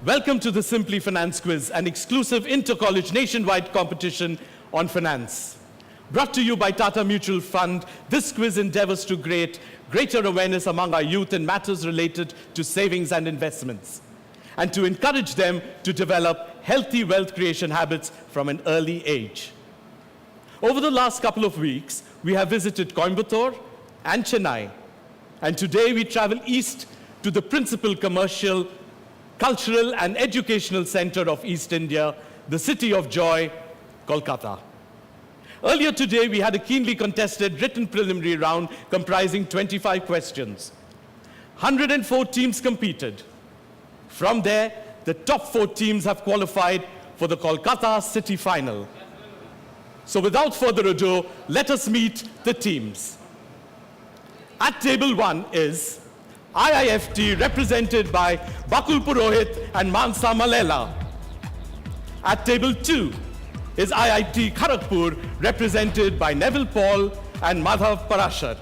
Welcome to the Simply Finance Quiz, an exclusive inter-college nationwide competition on finance. Brought to you by Tata Mutual Fund, this quiz endeavors to create greater awareness among our youth in matters related to savings and investments, and to encourage them to develop healthy wealth creation habits from an early age. Over the last couple of weeks, we have visited Coimbatore and Chennai, and today we travel east to the principal commercial, cultural and educational center of East India, the city of joy, Kolkata. Earlier today, we had a keenly contested written preliminary round comprising 25 questions. 104 teams competed. From there, the top 4 teams have qualified for the Kolkata City Final. So without further ado, let us meet the teams. At table 1 is IIFT, represented by Bakul Purohit and Mansa Malela. At table 2 is IIT Kharagpur, represented by Neville Paul and Madhav Parashar.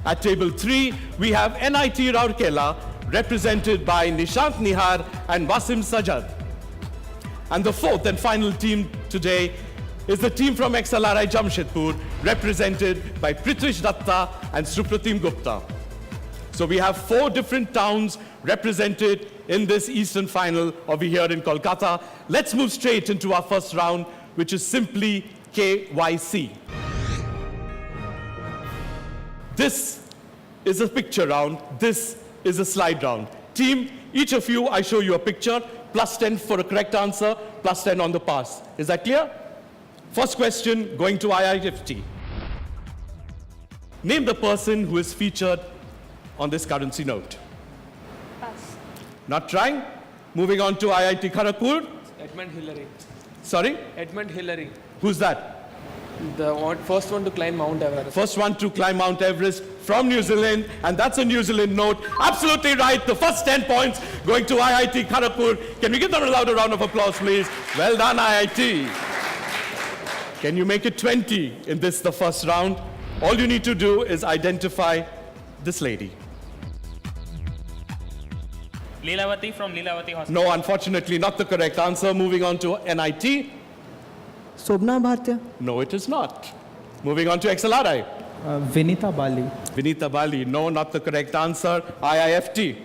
At table 3, we have NIT Rourkela, represented by Nishant Nihar and Wasim Sajad. And the fourth and final team today is the team from XLRI Jamshedpur, represented by Prithvish Datta and Supratim Gupta. So we have 4 different towns represented in this Eastern Final over here in Kolkata. Let's move straight into our first round, which is simply KYC. This is a picture round. This is a slide round. Team, each of you, I show you a picture, plus 10 for a correct answer, plus 10 on the pass. Is that clear? First question, going to IIFT. Name the person who is featured on this currency note. Pass. Not trying? Moving on to IIT Kharagpur. Edmund Hillary. Sorry? Edmund Hillary. Who's that? The first one to climb Mount Everest. First one to climb Mount Everest from New Zealand, and that's a New Zealand note. Absolutely right. The first 10 points going to IIT Kharagpur. Can we give them a louder round of applause, please? Well done, IIT. Can you make it 20 in this, the first round? All you need to do is identify this lady. Leelavati from Leelavati Hospital. No, unfortunately, not the correct answer. Moving on to NIT. Sobna Bhartia. No, it is not. Moving on to XLRI. Vinita Bali. Vinita Bali. No, not the correct answer. IIFT.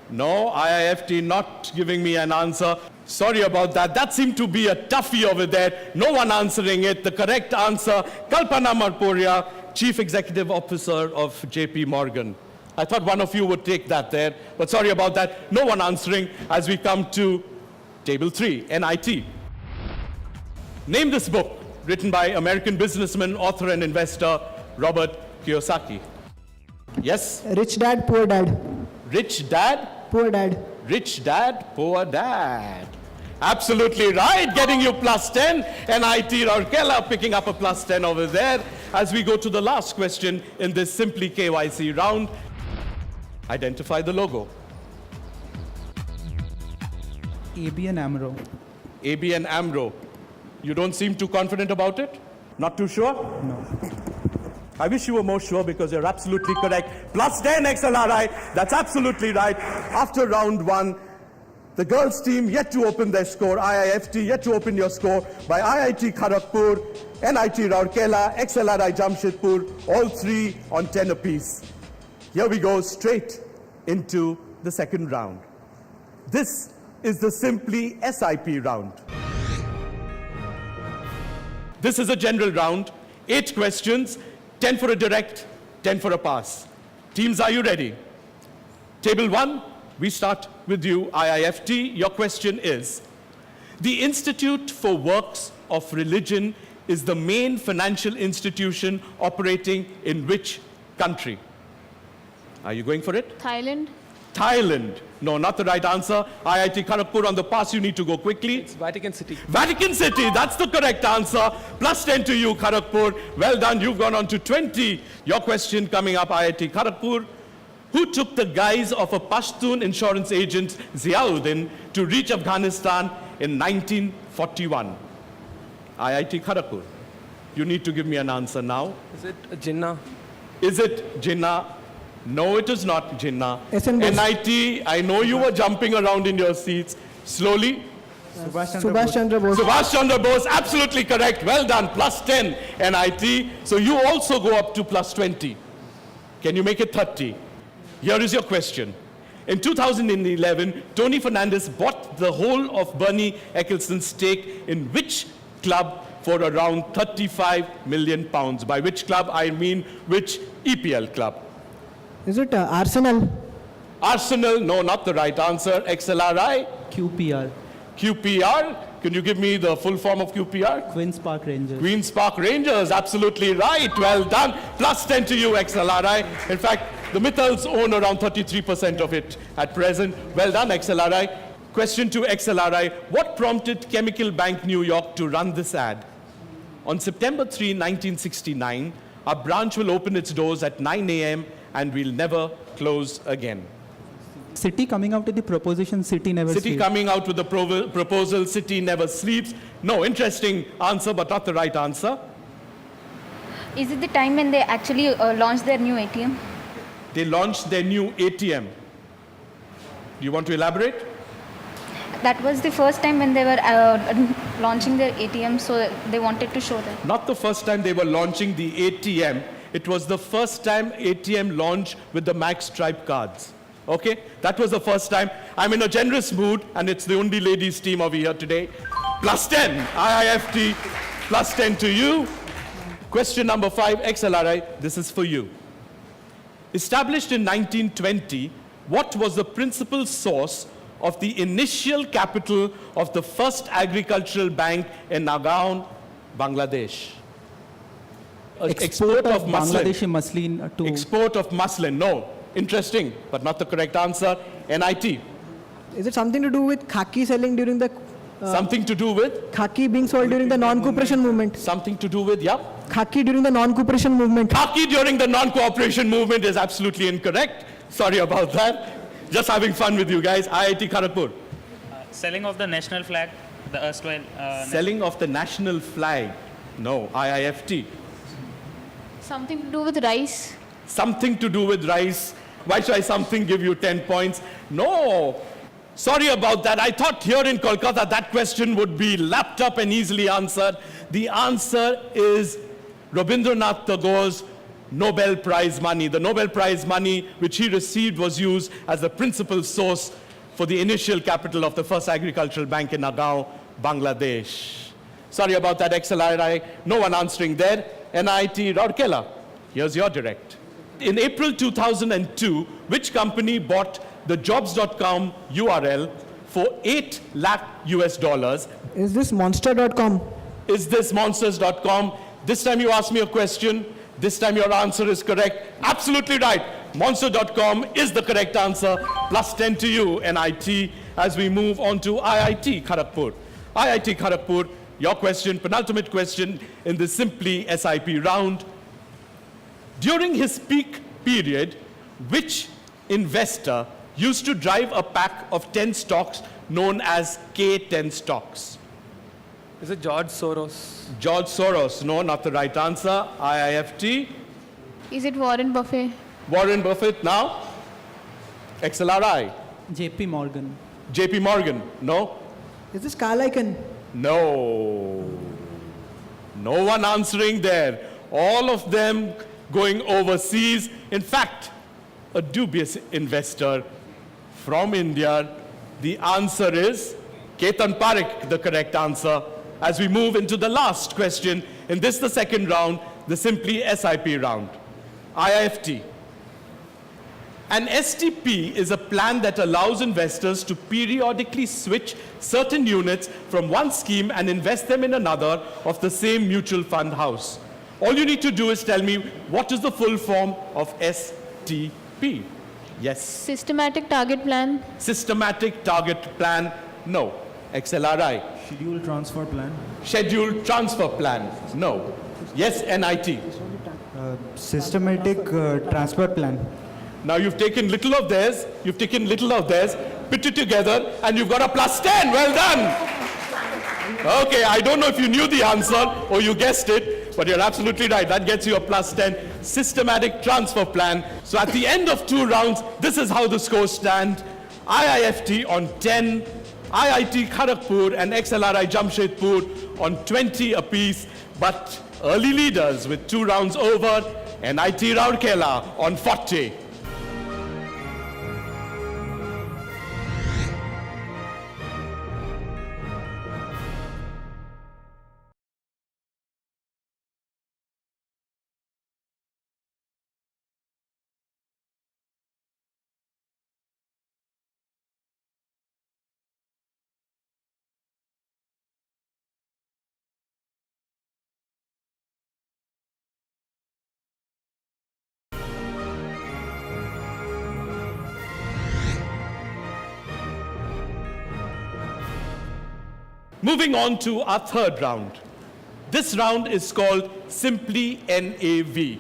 No, IIFT not giving me an answer. Sorry about that. That seemed to be a toughie over there. No one answering it. The correct answer, Kalpana Marporia, Chief Executive Officer of JP Morgan. I thought one of you would take that there, but sorry about that. No one answering as we come to table 3, NIT. Name this book, written by American businessman, author, and investor Robert Kiyosaki. Yes? Rich Dad, Poor Dad. Rich Dad? Poor Dad. Rich Dad, Poor Dad. Absolutely right, getting you plus 10. NIT Rourkela picking up a plus 10 over there. As we go to the last question in this Simply KYC round, identify the logo. ABN AMRO. ABN AMRO. You don't seem too confident about it? Not too sure? No. I wish you were more sure because you're absolutely correct. Plus 10 XLRI, that's absolutely right. After round 1, the girls team yet to open their score, IIFT yet to open your score by IIT Kharagpur, NIT Rourkela, XLRI Jamshedpur, all 3 on 10 apiece. Here we go straight into the second round. This is the Simply SIP round. This is a general round, 8 questions, 10 for a direct, 10 for a pass. Teams, are you ready? Table 1, we start with you, IIFT. Your question is, the Institute for Works of Religion is the main financial institution operating in which country? Are you going for it? Thailand. Thailand. No, not the right answer. IIT Kharagpur on the pass, you need to go quickly. It's Vatican City. Vatican City, that's the correct answer. Plus 10 to you, Kharagpur. Well done, you've gone on to 20. Your question coming up, IIT Kharagpur. Who took the guise of a Pashtun insurance agent, Ziauddin, to reach Afghanistan in 1941? IIT Kharagpur. You need to give me an answer now. Is it Jinnah? Is it Jinnah? No, it is not, Jinnah. SN Bose. NIT, I know you were jumping around in your seats. Slowly. Subhash Chandra Bose. Subhash Chandra Bose, absolutely correct. Well done. Plus 10, NIT. So you also go up to plus 20. Can you make it 30? Here is your question. In 2011, Tony Fernandes bought the whole of Bernie Ecclestone's stake in which club for around 35 million pounds? By which club, I mean which EPL club? Is it Arsenal? Arsenal, no, not the right answer. XLRI, QPR, QPR. Can you give me the full form of QPR? Queen's Park Rangers. Queen's Park Rangers, absolutely right. Well done. Plus 10 to you, XLRI. In fact, the Mithals own around 33% of it at present. Well done, XLRI. Question to XLRI. What prompted Chemical Bank New York to run this ad? On September 3, 1969, our branch will open its doors at 9 a.m. and we'll never close again. City coming out with the proposition City never City sleeps. coming out with the proposal, City never sleeps. No, interesting answer, but not the right answer. Is it the time when they actually launched their new ATM? They launched their new ATM. Do you want to elaborate? That was the first time when they were launching their ATM, so they wanted to show that. Not the first time they were launching the ATM. It was the first time ATM launched with the Max Stripe cards. Okay? That was the first time. I'm in a generous mood, and it's the only ladies team over here today. Plus 10, IIFT. Plus 10 to you. Question number 5, XLRI, this is for you. Established in 1920, what was the principal source of the initial capital of the first agricultural bank in Nagaon, Bangladesh? Export of muslin. Bangladeshi muslin to Export of muslin, no. Interesting, but not the correct answer. NIT. Is it something to do with khaki selling during the Something to do with? khaki being sold during the non-cooperation movement? Something to do with, yeah. Khaki during the non-cooperation movement. Khaki during the non-cooperation movement is absolutely incorrect. Sorry about that. Just having fun with you guys. IIT Kharagpur. Selling of the national flag, the erstwhile. Selling of the national flag. No, IIFT. Something to do with rice. Something to do with rice. Why should I something give you 10 points? No. Sorry about that. I thought here in Kolkata that question would be lapped up and easily answered. The answer is Rabindranath Tagore's Nobel Prize money. The Nobel Prize money which he received was used as the principal source for the initial capital of the first agricultural bank in Nagaon, Bangladesh. Sorry about that, XLRI. No one answering there. NIT Rourkela. Here's your direct. In April 2002, which company bought the jobs.com URL for $8 lakh US? Is this monster.com? Is this monsters.com? This time you ask me a question. This time your answer is correct. Absolutely right. Monster.com is the correct answer. Plus 10 to you, NIT, as we move on to IIT Kharagpur. IIT Kharagpur, your question, penultimate question in the Simply SIP round. During his peak period, which investor used to drive a pack of 10 stocks known as K10 stocks? Is it George Soros? George Soros. No, not the right answer. IIFT. Is it Warren Buffett? Warren Buffett now. XLRI. JP Morgan. JP Morgan. No. Is this Carl Icahn? No. No one answering there. All of them going overseas. In fact, a dubious investor from India. The answer is Ketan Parekh, the correct answer. As we move into the last question, in this the second round, the Simply SIP round. IIFT. An STP is a plan that allows investors to periodically switch certain units from one scheme and invest them in another of the same mutual fund house. All you need to do is tell me what is the full form of STP. Yes. Systematic target plan. Systematic target plan. No. XLRI. Schedule transfer plan. Scheduled transfer plan. No. Yes, NIT. Systematic transfer plan. Now you've taken little of theirs, put it together, and you've got a plus 10. Well done. Okay, I don't know if you knew the answer or you guessed it, but you're absolutely right. That gets you a plus 10. systematic transfer plan. So at the end of 2 rounds, this is how the scores stand. IIFT on 10, IIT Kharagpur and XLRI Jamshedpur on 20 apiece, but early leaders with 2 rounds over, NIT Rourkela on 40. Moving on to our 3rd round. This round is called Simply NAV.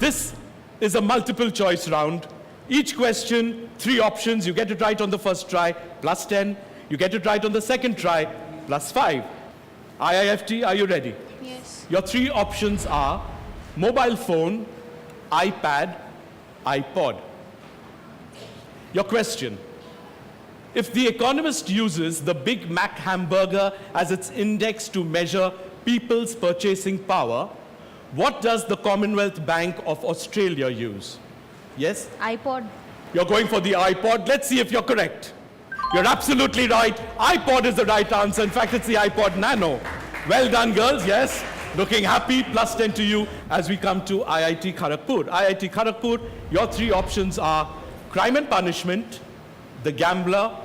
This is a multiple choice round. Each question, 3 options. You get it right on the first try, plus 10. You get it right on the second try, plus 5. IIFT, are you ready? Yes. Your 3 options are mobile phone, iPad, iPod. Your question: if The Economist uses the Big Mac hamburger as its index to measure people's purchasing power, what does the Commonwealth Bank of Australia use? Yes? iPod. You're going for the iPod. Let's see if you're correct. You're absolutely right. iPod is the right answer. In fact, it's the iPod Nano. Well done, girls. Yes. Looking happy. Plus 10 to you as we come to IIT Kharagpur. IIT Kharagpur, your 3 options are Crime and Punishment, The Gambler,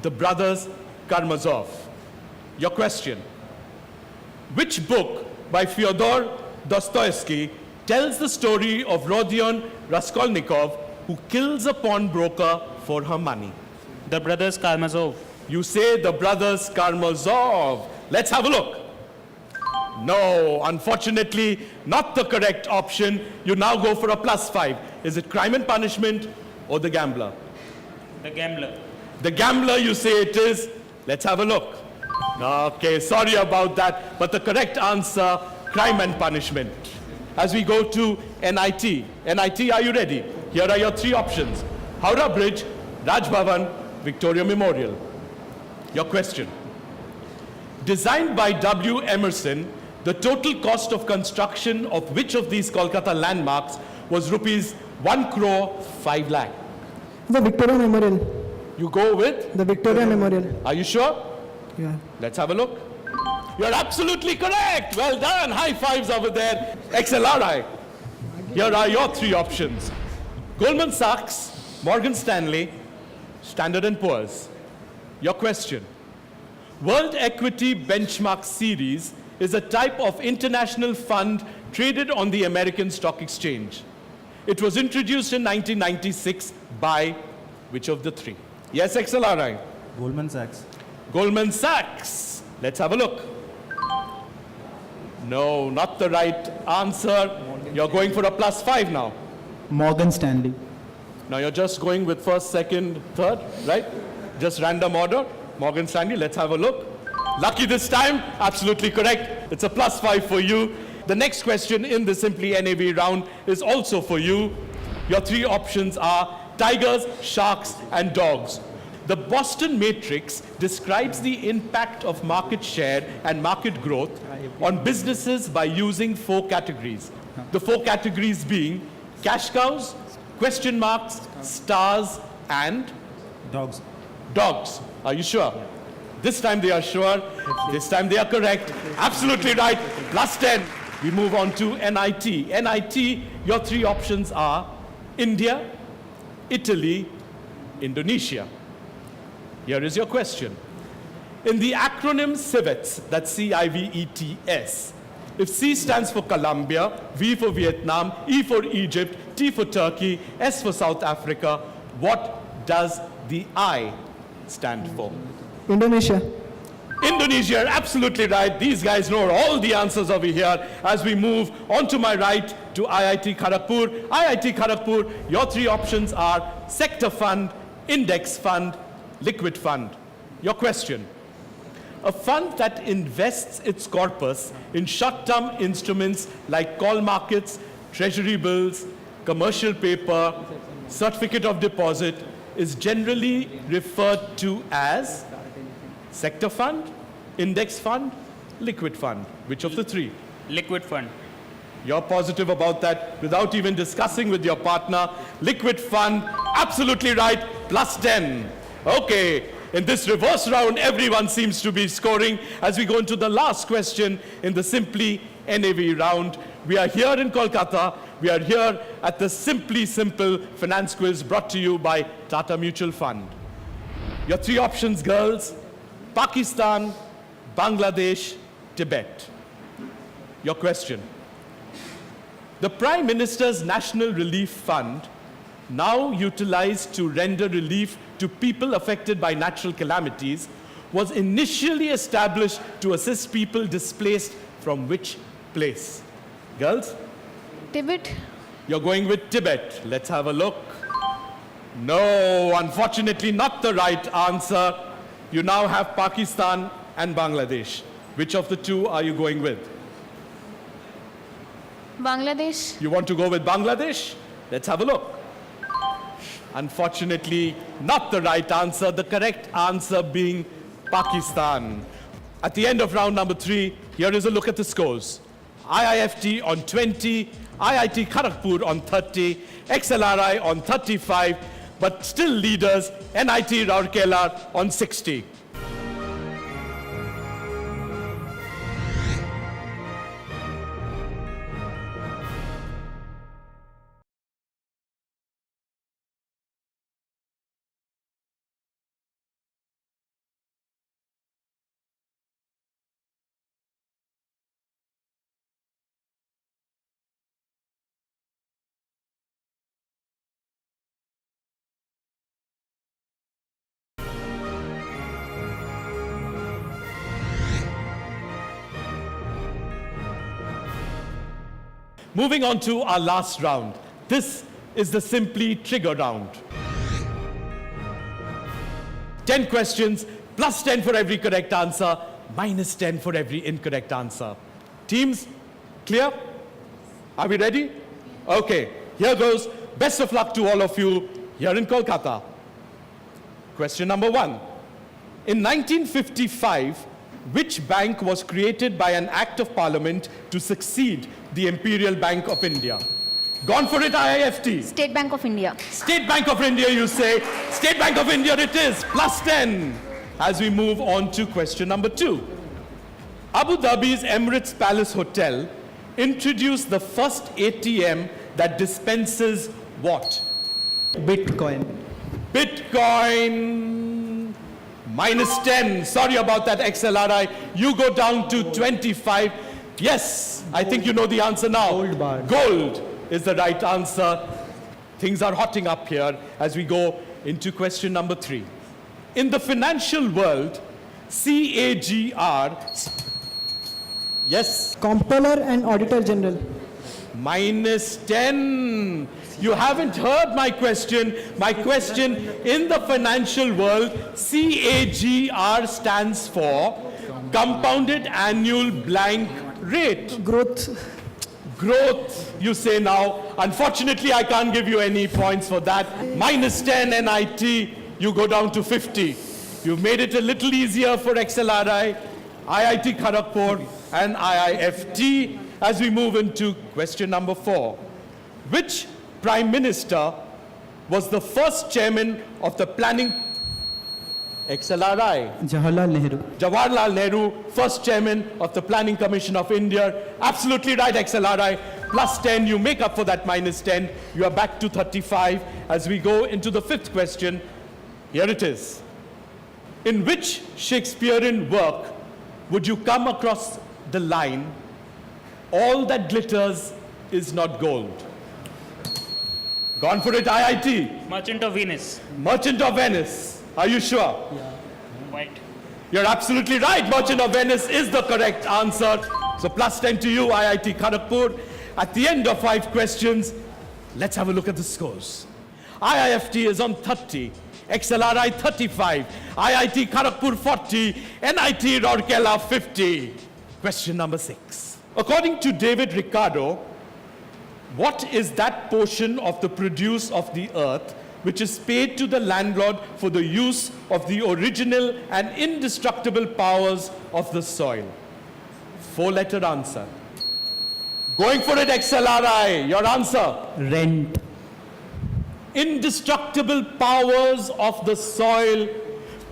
The Brothers Karamazov. Your question: which book by Fyodor Dostoevsky tells the story of Rodion Raskolnikov, who kills a pawnbroker for her money? The brothers Karamazov. You say The Brothers Karamazov. Let's have a look. No, unfortunately, not the correct option. You now go for a plus 5. Is it Crime and Punishment or The Gambler? The gambler. The Gambler, you say it is. Let's have a look. Okay, sorry about that. But the correct answer, Crime and Punishment. As we go to NIT. NIT, are you ready? Here are your 3 options: Howrah Bridge, Raj Bhavan, Victoria Memorial. Your question: designed by W. Emerson, the total cost of construction of which of these Kolkata landmarks was rupees 1 crore 5 lakh? The Victoria Memorial. You go with? The Victoria Memorial. Are you sure? Yeah. Let's have a look. You're absolutely correct. Well done. High fives over there. XLRI. Here are your 3 options: Goldman Sachs, Morgan Stanley, Standard & Poor's. Your question: World Equity Benchmark Series is a type of international fund traded on the American Stock Exchange. It was introduced in 1996 by which of the 3? Yes, XLRI. Goldman Sachs. Goldman Sachs. Let's have a look. No, not the right answer. You're going for a plus 5 now. Morgan Stanley. Now you're just going with first, second, third, right? Just random order. Morgan Stanley, let's have a look. Lucky this time, absolutely correct. It's a plus 5 for you. The next question in the Simply NAV round is also for you. Your 3 options are tigers, sharks, and dogs. The Boston Matrix describes the impact of market share and market growth on businesses by using 4 categories. The 4 categories being cash cows, question marks, stars, and Dogs. dogs. Are you sure? This time they are sure. This time they are correct. Absolutely right. Plus 10. We move on to NIT. NIT, your 3 options are India, Italy, Indonesia. Here is your question. In the acronym CIVETS, that's C-I-V-E-T-S, if C stands for Colombia, V for Vietnam, E for Egypt, T for Turkey, S for South Africa, what does the I stand for? Indonesia. Indonesia, absolutely right. These guys know all the answers over here. As we move on to my right to IIT Kharagpur. IIT Kharagpur, your 3 options are sector fund, index fund, liquid fund. Your question: A fund that invests its corpus in short-term instruments like call markets, treasury bills, commercial paper, certificate of deposit is generally referred to as sector fund, index fund, liquid fund. Which of the three? Liquid fund. You're positive about that without even discussing with your partner. Liquid fund, absolutely right, plus 10. Okay, in this reverse round, everyone seems to be scoring. As we go into the last question in the Simply NAV round, we are here in Kolkata. We are here at the Simply Simple Finance Quiz brought to you by Tata Mutual Fund. Your three options, girls: Pakistan, Bangladesh, Tibet. Your question. The Prime Minister's National Relief Fund, now utilized to render relief to people affected by natural calamities, was initially established to assist people displaced from which place? Girls, Tibet. you're going with Tibet. Let's have a look. No, unfortunately not the right answer. You now have Pakistan and Bangladesh. Which of the two are you going with? Bangladesh. You want to go with Bangladesh? Let's have a look. Unfortunately, not the right answer. The correct answer being Pakistan. At the end of round number 3, here is a look at the scores. IIFT on 20, IIT Kharagpur on 30, XLRI on 35, but still leaders, NIT Rourkela on 60. Moving on to our last round. This is the Simply Trigger round. 10 questions, plus 10 for every correct answer, minus 10 for every incorrect answer. Teams, clear? Are we ready? Okay, here goes. Best of luck to all of you here in Kolkata. Question number 1. In 1955, which bank was created by an act of parliament to succeed the Imperial Bank of India? Gone for it, IIFT. State Bank of India. State Bank of India, you say. State Bank of India it is, plus 10. As we move on to question number 2. Abu Dhabi's Emirates Palace Hotel introduced the first ATM that dispenses what? Bitcoin. Bitcoin. Minus 10. Sorry about that, XLRI. You go down to 25. Yes, I think you know the answer now. Gold bar. Gold is the right answer. Things are hotting up here as we go into question number 3. In the financial world, CAGR, yes, Comptroller and Auditor General. minus 10. You haven't heard my question. My question, in the financial world, CAGR stands for Compounded Annual Blank Rate. Growth. Growth, you say now. Unfortunately, I can't give you any points for that. Minus 10 NIT, you go down to 50. You've made it a little easier for XLRI, IIT Kharagpur, and IIFT as we move into question number 4. Which Prime Minister was the first chairman of the planning XLRI? Jawaharlal Nehru. Jawaharlal Nehru, first chairman of the Planning Commission of India. Absolutely right, XLRI. Plus 10, you make up for that minus 10. You are back to 35 as we go into the 5th question. Here it is. In which Shakespearean work would you come across the line, "All that glitters is not gold"? Gone for it, IIT. Merchant of Venus. Merchant of Venice. Are you sure? White. You're absolutely right. Merchant of Venice is the correct answer. So plus 10 to you, IIT Kharagpur. At the end of 5 questions, let's have a look at the scores. IIFT is on 30, XLRI 35, IIT Kharagpur 40, NIT Rourkela 50. Question number 6. According to David Ricardo, what is that portion of the produce of the earth which is paid to the landlord for the use of the original and indestructible powers of the soil? 4-letter answer. Going for it, XLRI. Your answer. Rent. Indestructible powers of the soil.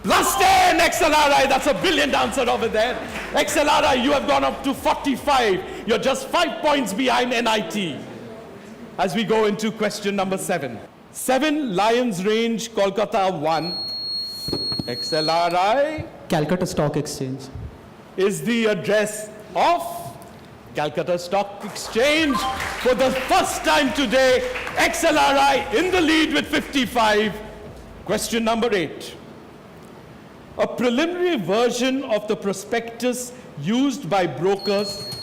Plus 10, XLRI. That's a brilliant answer over there. XLRI, you have gone up to 45. You're just 5 points behind NIT. As we go into question number 7. 7 Lions Range, Kolkata 1. XLRI Calcutta Stock Exchange. is the address of Calcutta Stock Exchange. For the first time today, XLRI in the lead with 55. Question number 8. A preliminary version of the prospectus used by brokers.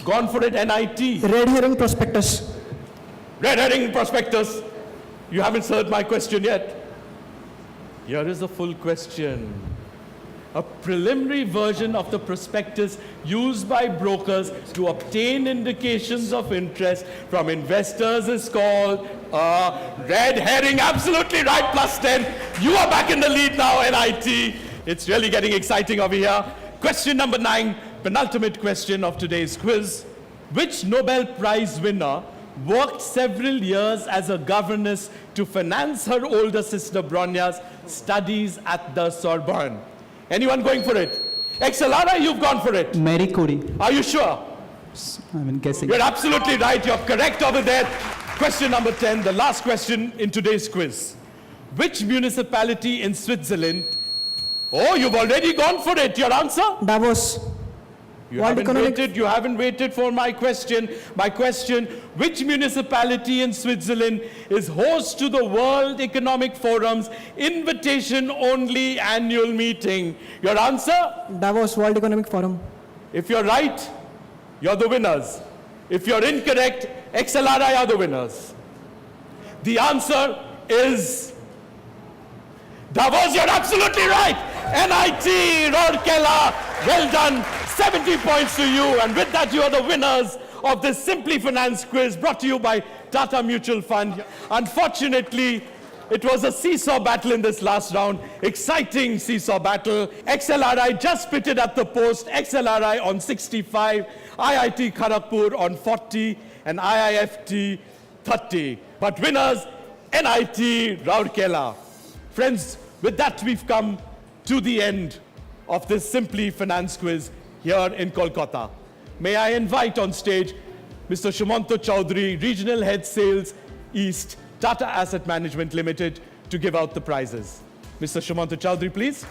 Gone for it, NIT. Red herring prospectus. Red herring prospectus. You haven't heard my question yet. Here is the full question. A preliminary version of the prospectus used by brokers to obtain indications of interest from investors is called a red herring. Absolutely right, plus 10. You are back in the lead now, NIT. It's really getting exciting over here. Question number 9, penultimate question of today's quiz. Which Nobel Prize winner worked several years as a governess to finance her older sister Bronya's studies at the Sorbonne? Anyone going for it? XLRI, you've gone for it. Marie Curie. Are you sure? Guessing. You're absolutely right. You're correct over there. Question number 10, the last question in today's quiz. Which municipality in Switzerland? Oh, you've already gone for it. Your answer? Davos. You World haven't waited for my question. My question, which municipality in Switzerland is host to the World Economic Forum's invitation-only annual meeting? Your answer? Davos World Economic Forum. If you're right, you're the winners. If you're incorrect, XLRI are the winners. The answer is Davos. You're absolutely right. NIT, Rourkela, well done. 70 points to you. And with that, you are the winners of this Simply Finance quiz brought to you by Tata Mutual Fund. Unfortunately, it was a seesaw battle in this last round. Exciting seesaw battle. XLRI just pitted at the post. XLRI on 65, IIT Kharagpur on 40, and IIFT 30. But winners, NIT Rourkela. Friends, with that, we've come to the end of this Simply Finance quiz here in Kolkata. May I invite on stage Mr. Shumanto Chowdhury, Regional Head Sales East, Tata Asset Management Limited, to give out the prizes. Mr. Shumanto Chowdhury, please.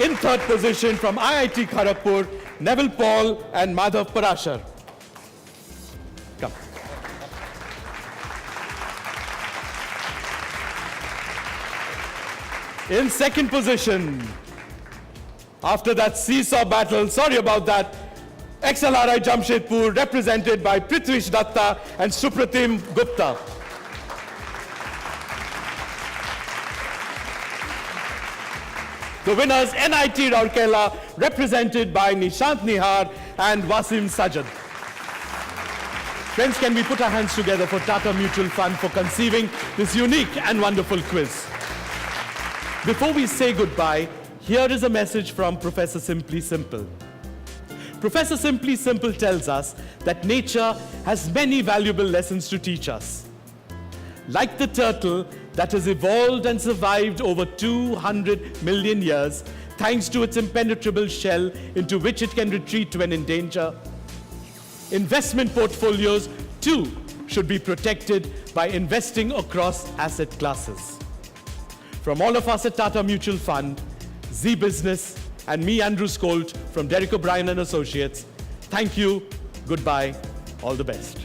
In third position from IIT Kharagpur, Neville Paul and Madhav Parashar. Come. In second position, after that seesaw battle, sorry about that, XLRI Jamshedpur, represented by Prithvish Datta and Supratim Gupta. The winners, NIT Rourkela, represented by Nishant Nihar and Wasim Sajad. Friends, can we put our hands together for Tata Mutual Fund for conceiving this unique and wonderful quiz? Before we say goodbye, here is a message from Professor Simply Simple. Professor Simply Simple tells us that nature has many valuable lessons to teach us. Like the turtle that has evolved and survived over 200 million years, thanks to its impenetrable shell into which it can retreat when in danger, investment portfolios too should be protected by investing across asset classes. From all of us at Tata Mutual Fund, Z Business, and me, Andrew Skolt, from Derek O'Brien and Associates, thank you, goodbye, all the best.